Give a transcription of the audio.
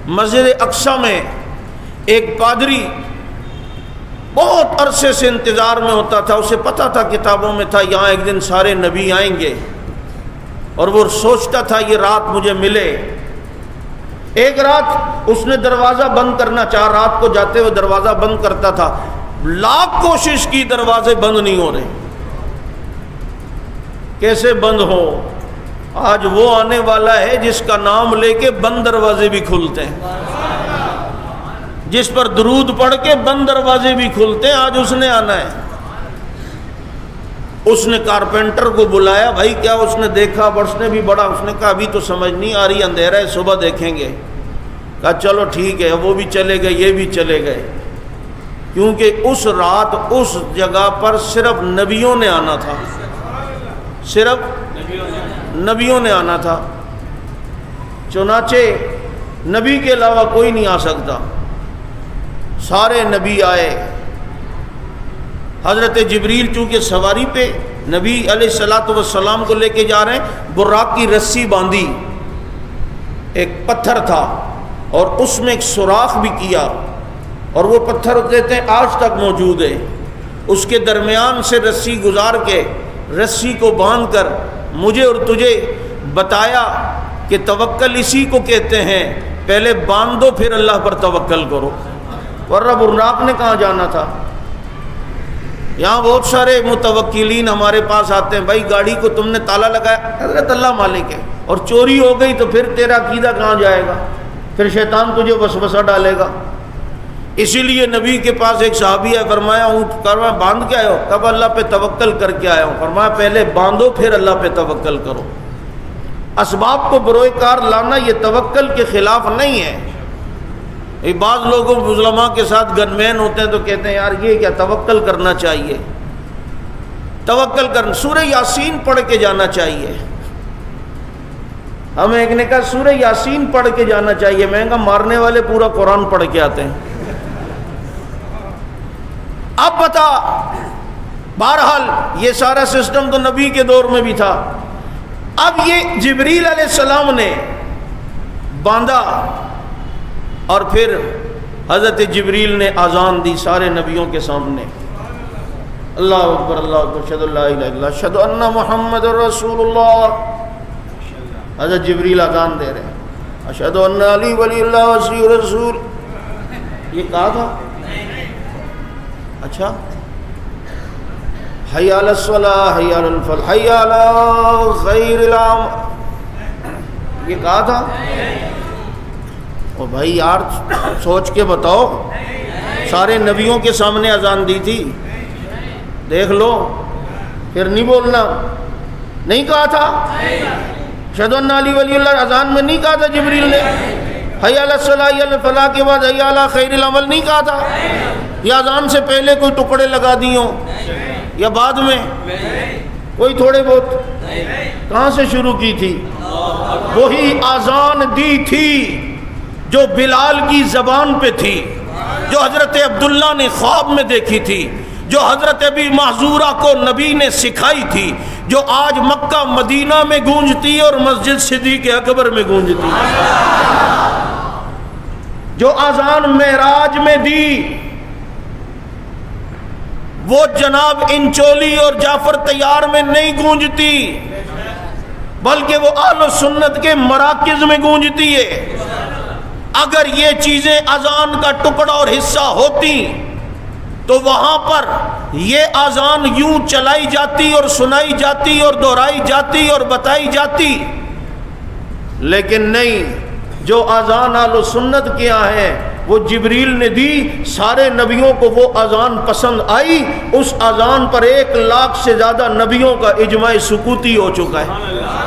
مسجد اقصی میں ایک پادری بہت عرصے سے انتظار میں ہوتا تھا، اسے پتہ تھا، کتابوں میں تھا یہاں ایک دن سارے نبی آئیں گے، اور وہ سوچتا تھا یہ رات مجھے ملے۔ ایک رات اس نے دروازہ بند کرنا چاہا، رات کو جاتے ہوئے دروازہ بند کرتا تھا، لاکھ کوشش کی دروازے بند نہیں ہو رہے۔ کیسے بند ہو؟ آج وہ آنے والا ہے جس کا نام لے کے بند دروازے بھی کھلتے ہیں، جس پر درود پڑھ کے بند دروازے بھی کھلتے ہیں، آج اس نے آنا ہے۔ اس نے کارپینٹر کو بلایا، بھائی کیا اس نے دیکھا؟ اس نے بھی بڑا، اس نے کہا ابھی تو سمجھ نہیں آ رہی، اندھیرا ہے، صبح دیکھیں گے۔ کہا چلو ٹھیک ہے، وہ بھی چلے گئے، یہ بھی چلے گئے، کیونکہ اس رات اس جگہ پر صرف نبیوں نے آنا تھا، صرف نبیوں نے آنا تھا۔ چنانچہ نبی کے علاوہ کوئی نہیں آ سکتا، سارے نبی آئے۔ حضرت جبریل چونکہ سواری پہ نبی علیہ السلام کو لے کے جا رہے ہیں، براق کی رسی باندھی، ایک پتھر تھا اور اس میں ایک سوراخ بھی کیا، اور وہ پتھر کہتے ہیں آج تک موجود ہے۔ اس کے درمیان سے رسی گزار کے رسی کو باندھ کر مجھے اور تجھے بتایا کہ توکل اسی کو کہتے ہیں، پہلے باندھو پھر اللہ پر توکل کرو، ورنہ براق نے کہاں جانا تھا۔ یہاں بہت سارے متوکلین ہمارے پاس آتے ہیں، بھائی گاڑی کو تم نے تالا لگایا، حضرت اللہ مالک ہے، اور چوری ہو گئی تو پھر تیرا عقیدہ کہاں جائے گا؟ پھر شیطان تجھے وسوسہ ڈالے گا۔ اسی لیے نبی کے پاس ایک صحابی ہے، فرمایا اونٹ کروا باندھ کے آئے ہو؟ کب اللہ پہ توکل کر کے آیا ہوں؟ فرمایا پہلے باندھو پھر اللہ پہ توکل کرو۔ اسباب کو بروئے کار لانا یہ توکل کے خلاف نہیں ہے۔ بعض لوگوں علماء کے ساتھ گنمین ہوتے ہیں تو کہتے ہیں یار یہ کیا، توکل کرنا چاہیے، توکل کرنا، سورہ یاسین پڑھ کے جانا چاہیے۔ ہمیں ایک نے کہا سورہ یاسین پڑھ کے جانا چاہیے، میں نے کہا مارنے والے پورا قرآن پڑھ کے آتے ہیں۔ اب بتا، بہرحال یہ سارا سسٹم تو نبی کے دور میں بھی تھا۔ اب یہ جبریل علیہ السلام نے باندھا، اور پھر حضرت جبریل نے اذان دی سارے نبیوں کے سامنے، اللہ اکبر اللہ اکبر، اشہد ان لا الہ الا اللہ، اشہد ان محمد رسول اللہ۔ حضرت جبریل اذان دے رہے ہیں، اشہد ان علی ولی اللہ وصی رسول۔ یہ کہا تھا؟ اچھا، حی علی الصلاۃ، حی علی الفلاح، حی علی خیر العمل، یہ کہا تھا؟ اور بھائی یار سوچ کے بتاؤ، سارے نبیوں کے سامنے اذان دی تھی، دیکھ لو، پھر نہیں بولنا، نہیں کہا تھا؟ اشہد ان علی ولی اللہ اذان میں نہیں کہا تھا جبریل نے؟ حی علی الصلاۃ حی علی الفلاح کے بعد حی علی خیر العمل نہیں کہا تھا؟ یا اذان سے پہلے کوئی ٹکڑے لگا دی ہوں یا بعد میں کوئی تھوڑے بہت؟ کہاں سے شروع کی تھی؟ وہی اذان دی تھی جو بلال کی زبان پہ تھی، جو حضرت عبداللہ نے خواب میں دیکھی تھی، جو حضرت ابی محذورہ کو نبی نے سکھائی تھی، جو آج مکہ مدینہ میں گونجتی اور مسجد صدیق اکبر میں گونجتی، جو اذان معراج میں دی، وہ جناب انچولی اور جعفر تیار میں نہیں گونجتی، بلکہ وہ اہل سنت کے مراکز میں گونجتی ہے۔ اگر یہ چیزیں اذان کا ٹکڑا اور حصہ ہوتی تو وہاں پر یہ اذان یوں چلائی جاتی اور سنائی جاتی اور دہرائی جاتی اور بتائی جاتی، لیکن نہیں، جو اذان اہل سنت کے یہاں ہے وہ جبریل نے دی، سارے نبیوں کو وہ اذان پسند آئی، اس اذان پر 1 لاکھ سے زیادہ نبیوں کا اجماع سکوتی ہو چکا ہے۔